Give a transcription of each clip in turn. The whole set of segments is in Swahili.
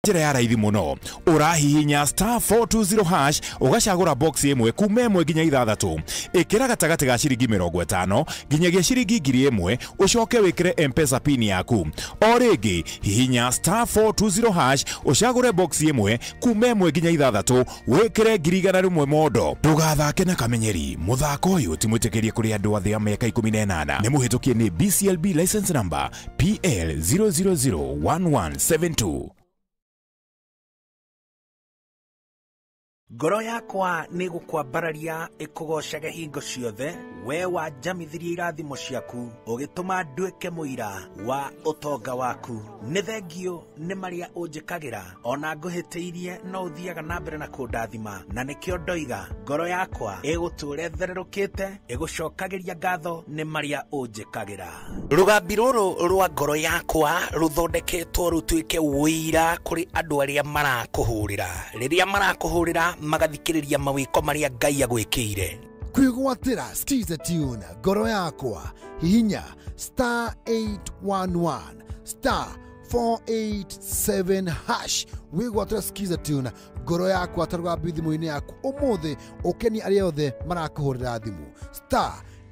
njira ya raithi muno urahihinya *420# ugacagura box imwe kuma 1 nginya 6 ikira gatagati ga ciringi 50 nginyagia ciringi 1000 ucoke wikire M-Pesa pin yaku o ringi hihinya *420# ucagure box imwe kuma 1 nginya 6 wikire 1,100 modo ndugathake na kamenyeri muthako uyu timwitikirie kuri andu athi a miaka 18 ni muhitukie ni BCLB license number PL 0001172. Ngoro yakwa nĩ gũkwambararia ĩkũgocage hingo ciothe we wanjamithirie irathimo ciaku ũgĩtũma nduĩke mũira wa ũtonga waku. Nĩ thengio nĩ marĩa ũnjĩkagĩra ona ngũhĩtĩirie no ũthiaga na mbere na kũndathima na nĩkĩo ndoiga ngoro yakwa ĩgũtũũre thererũkĩte ĩgũcokagĩria ngatho nĩ marĩa ũnjĩkagĩra. Rũgambi rũrũ rwa ngoro yakwa rũthondeketwo rũtuĩke ũira kũrĩ andũ arĩa marakũhũrĩra rĩrĩa marakũhũrĩra magathikĩrĩria mawĩko marĩa Ngai agwĩkĩire. Kwĩgwatĩra skiza tune ngoro yakwa hihinya *811 *487# wĩgwatĩra skiza tune ngoro yakwa tarũgambi thimũ-inĩ yaku ũmũthĩ ũkeni arĩa othe marakũhũrĩra thimũ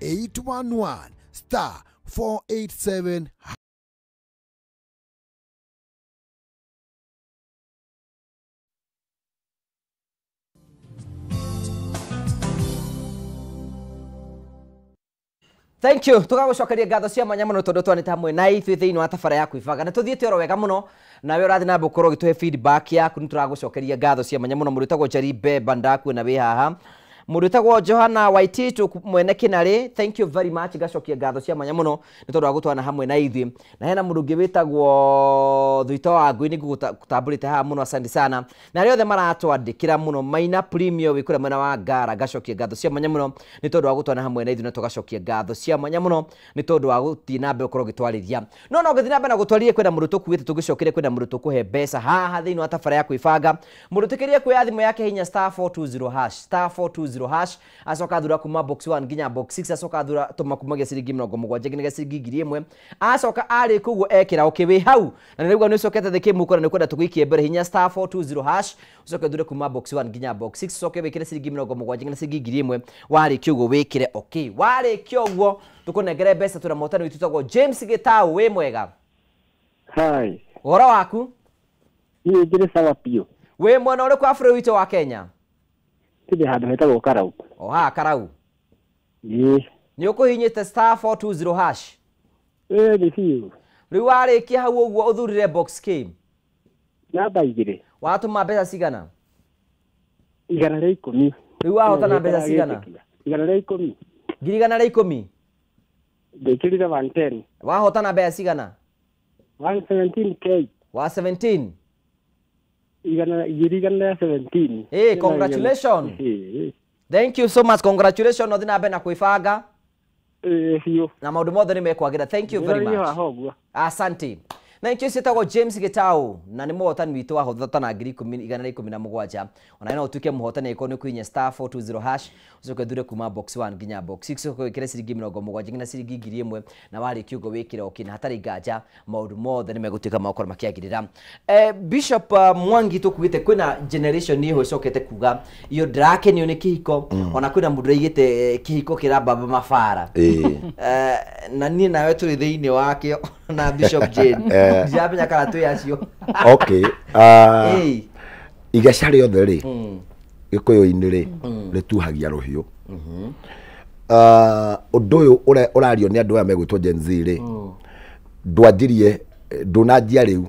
*811 *487#. Thank you. Tugagucokeria ngatho cia mwanya muno tondu twanite hamwe na ithuĩ thĩinĩ wa tabara yaku ibaga na tuthiĩte oro wega muno nawe ũrathi na mbũkorwo gĩtũhe feedback yaku nĩ tũragucokeria ngatho cia mwanya muno. Mũndũ ũtagwo Jaribe Bandaku na wĩ haha. Mũndũ ũtagwo Johana Waititu mwene Kinarĩ, thank you very much. Gacokia ngatho cia mwanya muno nĩ tondũ wa gũtwana hamwe na ithuĩ. Na hena mũndũ ũngĩ wĩtagwo Thuito wa Ngui nĩ ngũgũtambũrĩte haha muno, asante sana. Na arĩa othe maratwandĩkĩra muno Maina Premium wĩkũrĩa mwena wa Ngara, gacokia ngatho cia mwanya muno nĩ tondũ wa gũtwana hamwe na ithuĩ na tũgacokia ngatho cia mwanya muno nĩ tondũ wa gũthiĩ na mbere ũkorwo ũgĩtwarĩria. No ũgĩthiĩ na mbere na gũtwarĩria kwĩna mũndũ tũkuĩte tũgĩcokeria kwĩna mũndũ tũkũhe mbeca haha thĩinĩ wa tabara yaku ibanga. Mũndũ tũkĩrie kuoya thimũ yake hinya *420# *420# acoka thura kuma box 1 nginya box 6 acoka thura tuma kumagia ciringi 70 nginya ciringi 1000 acoka arĩ kuguo ekira okiwi hau na nĩrĩgwa nĩ cokete thĩkĩ mũkora nĩ kwenda tũgĩikie mbere hinya *420# ucoke thura kuma box 1 nginya box 6 ucoke wĩkire ciringi 70 nginya ciringi 1000 warĩkia ũguo wĩkire okay. Warĩkia ũguo tũkũnengere mbeca tũra mũtani witũ tagwo James Gitau. Wĩ mwega? Hi. Ũhoro waku? Niĩ njĩrĩ sawa piũ. Wĩ mwena ũrĩkũ wa bũrũri witũ wa Kenya? Tũthiĩ handũ hetagwo Karau. O haha Karau. Ĩĩ. Nĩ ũkũhinyĩte *420#? Nĩ biũ. Rĩu warĩkia hau ũguo ũthurire box K? Namba 2. Watũma mbeca cigana? 110. Rĩu wahotana mbeca cigana? 110. 110? Ndĩkĩrire 110. Wahotana mbeca cigana? 117k. Wa 17? 117. Hey, congratulations. Thank you so much. Congratulations. Nothing na bena kuifanga. Hiyo. Na maundu mothe ni mekwagira. Thank you very much. Asante. Na nĩkĩo ciĩtagwo James Gitau na nĩ mũhotani witũ wahotana 117. Ona no ũtuĩke mũhotani ĩkorwo nĩ kũhinya *420# ucoke thure kuma box 1 nginya box 6 ucoke wĩkĩre ciringi 70 nginya ciringi 1000 na warĩkia ũguo wĩkĩre okina hatarĩ nganja maũndũ mothe nĩ megũtuĩka makorwo makĩagĩrĩra. Bishop Mwangi tũkuĩte kwĩna generation niĩ ĩcokete kuga iyo ndĩrakenio nĩ kĩhiko ona kwĩna mũndũ aigĩte kĩhiko kĩrambamba mabara. Na niĩ nawe tũrĩ thĩinĩ wakĩo na Bishop Jane Japenya karatu yacio. Okay. Igaca rĩothe rĩ gĩkũyũ-inĩ rĩ rĩtuhagia rũhiũ. Ũndũ ũyũ ũrario nĩ andũ aya megwĩtwo Gen Z rĩ ndwanjirie ndũnanjia rĩu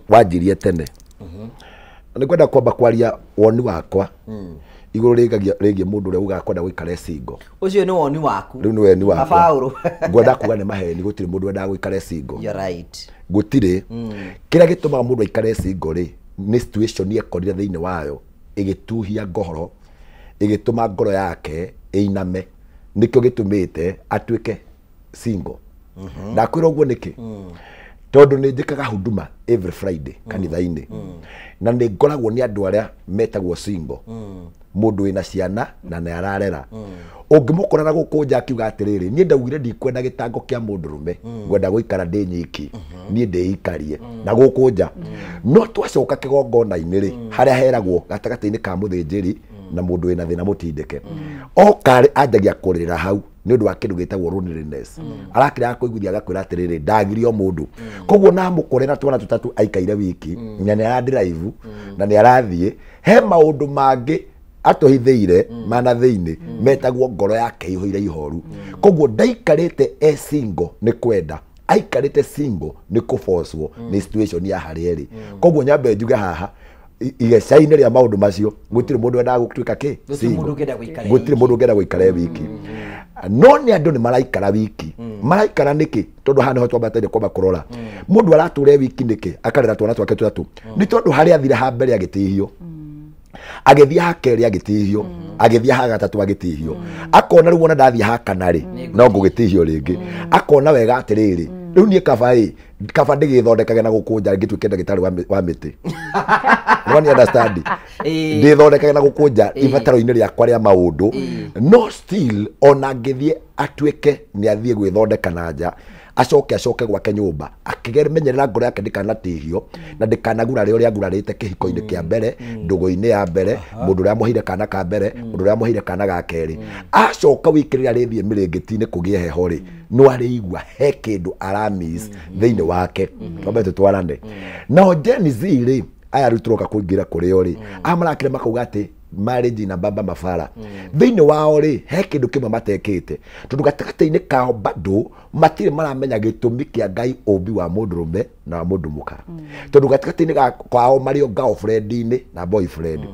wanjirie tene. Nĩ kwenda kwamba kwaria woni wakwa igũrũ rĩgiĩ mũndũ ũrĩa ũgakwenda gũikara single. Ũcio nĩ woni waku? Rĩu nĩ woni wakwa. Paul. Ngwenda kuga nĩ maheni gũtirĩ mũndũ wendaga gũikara single. You're right. Gũtirĩ. Kĩrĩa gĩtũmaga mũndũ aikare single rĩ nĩ situation yekorire thĩinĩ wayo ĩgĩtuhia ngoro ĩgĩtũma ngoro yake ĩiname nĩkĩo gĩtũmĩte atuĩke single. Ndakwĩra ũguo nĩkĩ? tondu ni njikaga huduma every Friday kanitha-ini na ni ngoragwo ni andu aria metagwo single mundu wina ciana na ni ararera ungimukora na gukunja akiuga atiriri nie ndaugire ndikwenda gitango kia mundu rume ngwenda guikara ndi nyiki nie ndeikarie na gukunja no twacoka kigongona-ini ri haria heragwo gatagati-ini ka muthinjiri na mundu wina thina mutindike okari anjagia kurira hau ni undu wa kindu gitagwo loneliness arakira kuiguthia agakwira atiriri ndagirio mundu koguo na mukorera twana tutatu aikaire wiki na ni ara drive na ni arathie he maundu mangi atohithiire mana thiini metagwo ngoro yake ihoire ihoru koguo ndaikarite single ni kwenda aikarite single ni kuforcwo ni situation ya harieri koguo nyambe njuge haha igecaine ria maundu macio gutire mundu wendaga gutuika ki gutire mundu ngenda guikara wiki no ni andu ni maraikara wiki maraikara niki tondu hana ho twambatire kwamba kurora mundu arature wiki niki akarera twana twake tutatu ni tondu haria athire ha mbere agitihio agithia ha keri agitihio agithia ha gatatu agitihio akona riu wona ndathia ha kanari no ngugitihio ringi akona wega atiriri riu nie kaba ndigithondekage na gukunja ngituike ndagitari wa miti you understand ndithondekage na gukunja ibataro-ini riakwa ria maundu no still ona ngithie atuike ni athie gwithondeka na nja acoke gwake nyumba akimenyerera ngoro yake ndikanatihio na ndikanagurare uria ngurarite kihiko-ini kia mbere ndugu-ini ya mbere mundu uria muhire kana ka mbere mundu uria muhire kana ga keri acoka wikirira rithie mirengeti-ini kugie heho ri no arigwa he kindu aramis thiini wake twambe tutwarane no Gen Z ri aya ruturoka kuingira kurio ri amarakire makauga ati marriage na baba mafara thiini wao ri he kindu kimwe matekite tondu gatagati-ini kao bado matire maramenya gitumi kia Ngai umbi wa mundu rume na mundu muka tondu gatagati-ini kwao mario girlfriend-ini na boyfriend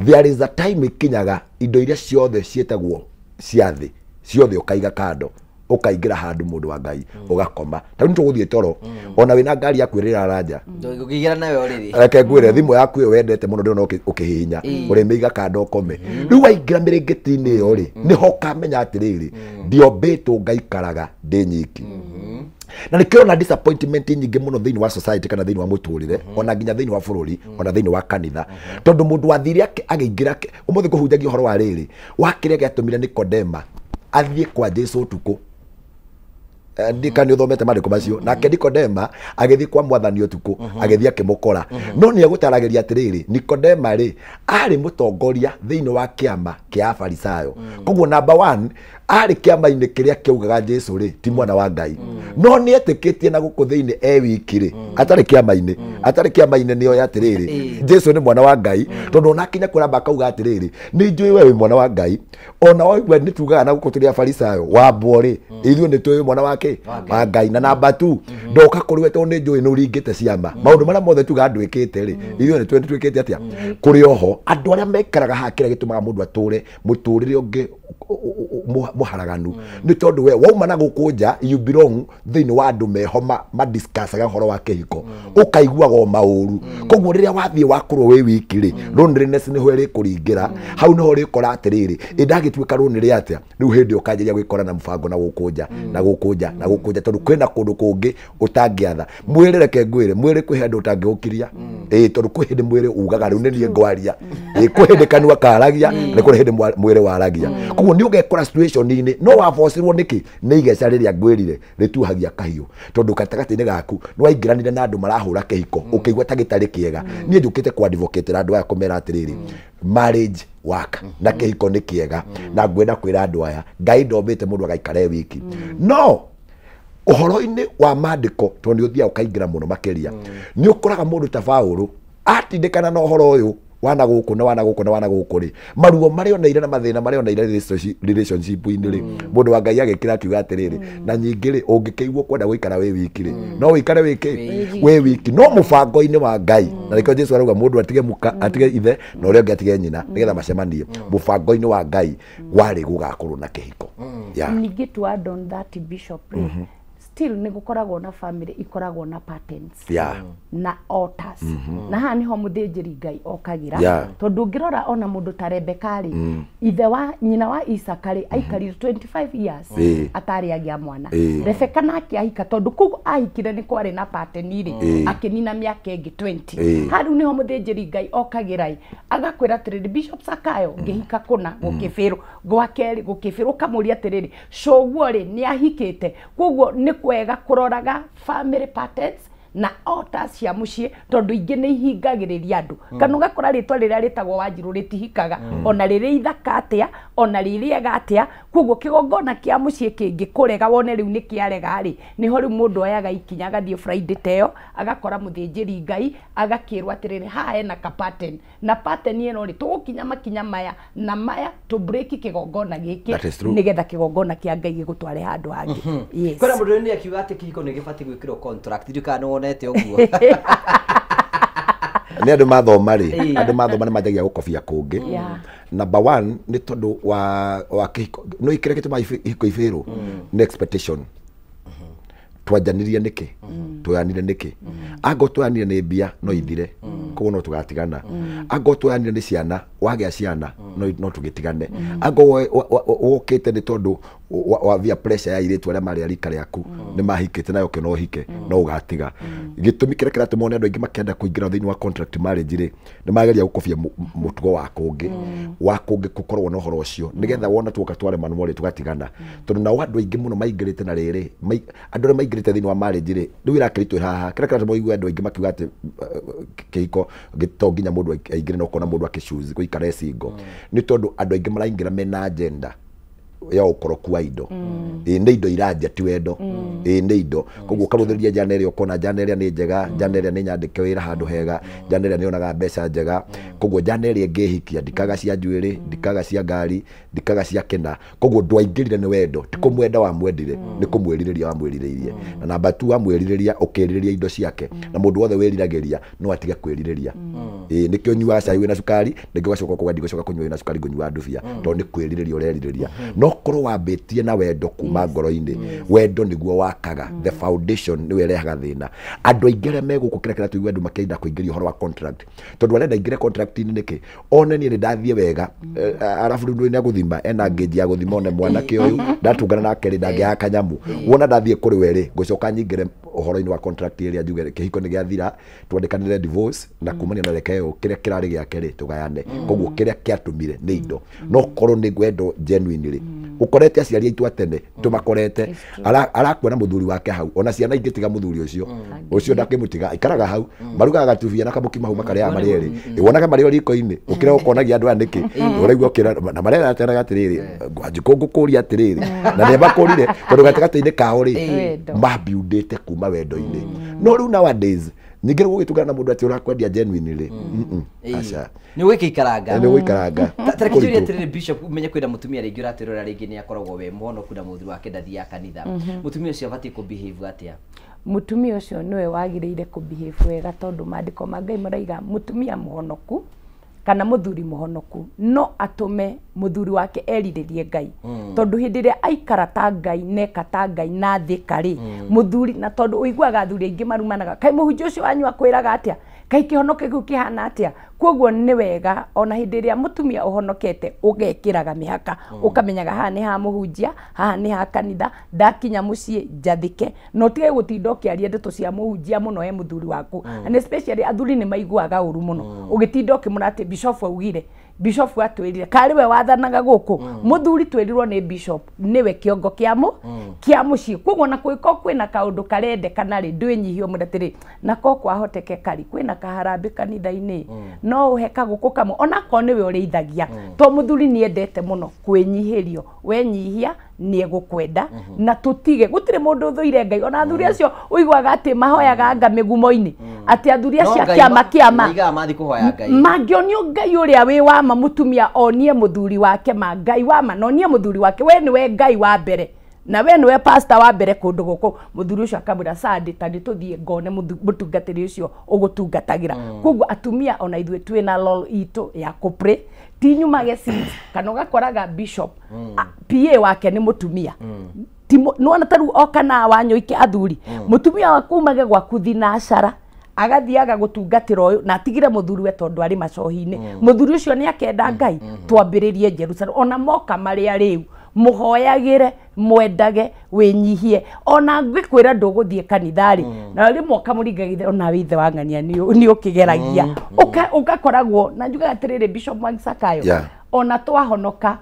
there is a time ikinyaga indo iria ciothe cietagwo ciathi ciothe ukaiga kando ukaingira handu mundu wa Ngai ugakoma tari tuguthie toro ona wina ngari yakwirira ranja ngigira nayo riri reke ngwire thimu yaku iyo wendete muno ndino ukihinya uri miiga kando ukome riu waingira mirengeti-ini iyo ri niho kamenya atiriri ndiombitwo ngaikaraga ndi nyiki na nikio na disappointment nyingi muno thiini wa society kana thiini wa muturire ona nginya thiini wa bururi ona thiini wa kanitha tondu mundu wathiri agiingira umuthi kuhunjagia uhoro wa riri wakire giatumire Nikodema athie kwa Jesu tuku ndikani uthomete mandiko macio nake Nikodema agithi kwa mwathani utuku agithi akimukora no ni agutaragiria atiriri Nikodema ri ari mutongoria thiini wa kiama kia Afarisayo koguo number 1 ari kiama-ini kiria kiugaga Jesu ri ti mwana wa Ngai no ni etikitie na guku thiini wiki ri atari kiama-ini niyo yatiriri Jesu ni mwana wa Ngai tondu nakinya kuramba akauga atiriri ni njui we mwana wa Ngai ona we ni tugaga na guku turi Afarisayo wambo ri ithuĩ ni tui mwana wake wa Ngai na number 2 ndoka kuri we tondu ni njui ni uringite ciama maundu maria mothe tugaga ndwikite ri ithuĩ ni twikite atia kuri oho andu aria mekaraga hakira gitumaga mundu ature muturire ungi muharaganu ni tondu we wauma na gukunja you belong thiini wa andu mehoma madiscussaga horo wa kihiko ukaiguaga mauru koguo riria wathie wakorwo wi wiki ri loneliness ni ho ri kuringira hau ni ho ri kora atiriri indagituika lonely atia riu hindi ukanjiria gwikora na mubango na gukunja tondu kwina kundu kungi utangiatha mwiri reke ngwire mwiri kwi handu utangiukiria tondu kwi hindi mwiri ugaga riu ni nie ngwaria kwi hindi kanua karagia ni kuri hindi mwiri waragia koguo ni ugekora situation-ini no wabocirwo niki ni igeca riria ngwirire rituhagia kahiu tondu gatagati-ini gaku ni waingiranire na andu marahura kihiko ukigwa ta gitari kiega nie njukite kwa advocate andu aya kumera atiriri marriage work na kihiko ni kiega na ngwenda kwira andu aya Ngai ndombite mundu agaikare wiki no uhoro-ini wa mandiko tondu uthia ukaingira muno makiria ni ukoraga mundu ta Paulo atindikana na uhoro uyu wana guku ri maruo mario neire na mathina mario neire relationship-ini ri mundu wa Ngai agikira akiuga atiriri na nyingi ri ungikiguo kwenda guikara wi wiki ri no wikare wi wiki no mubango-ini wa Ngai na nikio Jesu arauga mundu atige muka atige ithe na uria ungi atige nyina nigetha macemanie mubango-ini wa Ngai wari gugakorwo na kihiko Ningi to add on that, Bishop, still nĩ gũkoragwo na family ikoragwo na patterns Yeah. na altars na haha niho mũthĩnjĩri Ngai okagira Yeah. tondu ngirora ona mũndũ ta Rebeka rĩ ithe wa nyina wa Isaka rĩ aikarire 25 years atari agia mwana Rebeka nake ahika tondu kugu ahikire ni kwari na pattern rĩ akinina miaka ĩngĩ 20 haru niho mũthĩnjĩri Ngai okagira agakwira atiriri Bishop Sakayo ngihika kuna gukibiro gwakeri gukibiro kamuria atiriri shoguo rĩ ni ahikite kugu ni kwega kuroraga family patterns na altars cia mucie tondu ingi ni ihingagiriria andu kana ugakora ritwa riria ritagwo Wanjiru ritihikaga ona riri ithaka atia ona ririega atia kuguo kigongona kia mucie kingi kurega wone riu ni kiarega ri niho riu mundu oyaga ikinya agathie Friday teyo agakora mũthĩnjĩri Ngai agakirwa atiriri ha ena ka pattern na pattern ino ri tugukinya makinya maya na maya to break kigongona giki nigetha kigongona kia Ngai gigutware handu hangi yes kwera mundu ni akiuga ati kihiko ni gibati gwikirwo contract ndikano nete uguo ni andu mathoma ri andu mathoma ni manjagia gukobia kungi number 1 ni tondu wa kihiko no ikire kitu mahiko ifiro ni expectation twanjanirie niki twanire niki ango twanire ni mbia no ithire koguo no tugatigana ango twanire ni ciana wagea ciana no tugitigane ango wokite ni tondu wa via pressure ya iretu aria mari arika riaku ni mahikite nayo kino hike no ugatiga gitumi kirekera tumone andu ingi makenda kuingira thiini wa contract marriage ri ni mageria gukobia mutugo wa kungi gukorwo na horo ucio nigetha wona tuoka tware manuore tugatigana tondu na andu ingi muno maingirite na riri andu maingirite thiini wa marriage ri riu irakiritwe haha kirekera tumoigwe andu ingi makiuga ati kihiko gitonginya mundu aingire no kona mundu akishuzi guikara single ni tondu andu ingi maraingira mena agenda ya ukoroku wa indo ni indo iraja ti wendo ni indo koguo kamuthiriria janeri ukona janeri ni njega janeri ni nyandike wira handu hega janeri ni onaga mbeca njega koguo janeri ngehikia ndikaga cia njuiri ndikaga cia ngari ndikaga cia kena koguo ndwaingirire ni wendo ti kumwenda wa mwendire ni kumwiririria wa mwiriririe na namba 2 wa mwiririria ukiririria indo ciake na mundu wothe wiriragiria no atige kwiririria nikio nyua cai wina sukari ndingĩ gacoka kwa ndigocoka kunywa wina sukari ngonywa ndubia to ni kwiririria ureririria no korwo wambitie na wendo kuma ngoro-ini wendo niguo wakaga the foundation ni werehaga thina andu aingire megukukira tuigwe andu makienda kuingiria horo wa contract tondu arenda ingire contract ni niki one ni ndathie wega arafu ndu ni aguthima ena ngeji ya guthima one mwana kioyu ndatungana nake ri ndange ya kanyamu wona ndathie kuri weri gucoka nyingire horo-ini wa contract iria njuge kihiko ni giathira twandikanire divorce na kumania na rekeo kiria kirari giake ri tugayane koguo kiria kiatumire ni indo no korwo ni gwendo genuinely ukorete aciari aitu atene tumakorete arakuona muthuri wake hau ona ciana ingitiga muthuri ucio ndakimutiga ikaraga hau marugaga gatubia na kamukima hau makarĩa marĩrĩ wonaga marĩo riko-inĩ ukira ukonagia andu aniki uraigua ukira na marĩa ateraga atiriri ngũkũria atiriri na nĩmakũrire tondu gatagata-inĩ kao ri mabuildĩte kuma wendo-inĩ no riu nowadays ningĩ gũgĩtugana na mũndũ ati ũrakwendia genuinely aca ni wikikaranga ni wikaranga tarekiria tiriri Bishop umenye kwenda mutumia ringi uratirora ringi ni akoragwo we muhonoku na muthuri wake ndathia kanitha mutumia ucio abati ku behave atia mutumia ucio niwe wagiriire ku behave wega tondu maandiko ma Ngai maraiga mutumia muhonoku kana muthuri muhonoku no atume muthuri wake eriririe Ngai tondu hindi ria aikara ta Ngai neka ta Ngai na thikari muthuri na tondu uiguaga athuri aingi marumanaga kai muhunjia ucio wanyu akwiraga atia kai kihonoke giu kihana atia koguo ni wega ona hindi ria mutumia uhonokete ugekiraga mihaka ukamenyaga haha ni ha muhunjia haha ni ha kanitha ndakinya mucie njathike no tige gutinda ukiaria ndeto cia muhunjia muno muthuri waku and especially athuri ni maiguaga uru muno ugitinda ukimura ati Bishop augire Bishop atwirire kari we wathanaga guku muthuri twirirwo ni Bishop niwe kiongo kia mucie koguo na kwiko kwina kaundu karende kana ri ndwinyihio mudatiri nako kwahoteke kari kwina kaharambe kanitha-ini no uheka guku kamo ona ko niwe ureithagia to muthuri ni endete muno kwinyihirio we nyihia ni egukwenda na tutige gutire mundu thuire Ngai ona athuri acio uiguaga ati mahoyaga anga migumo-ini ati athuri acio kiama mangionio Ngai uria wi wama mutumia onie muthuri wake ma Ngai wama nonie muthuri wake we niwe Ngai wa mbere na we niwe pastor wa mbere kundu guku muthuri ucio akamwira Sunday tani tuthie ngone mutungatiri ucio ugutungatagira koguo atumia ona ithwe twina lol itu ya kupray tinyumage seat kana ugakoraga Bishop PA wake ni mutumia nona taru okana wanyoike athuri mutumia waku mage gwaku thinacara agathiaga gutungatira uyu na atigire muthuri we tondu ari macohi-ini muthuri ucio ni akenda Ngai twambiririe Jerusalem ona moka maria riu muhoyagire mwendage winyihie ona ngikwira nduguthie kanithari na ri moka muringagithe ona withe wangania ni ukigeragia ugakoragwo na njuga atiriri Bishop Mwagisakayo ona twahonoka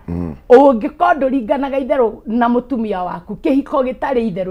ungikorwo nduringanaga itheru na mutumia waku kihiko gitari itheru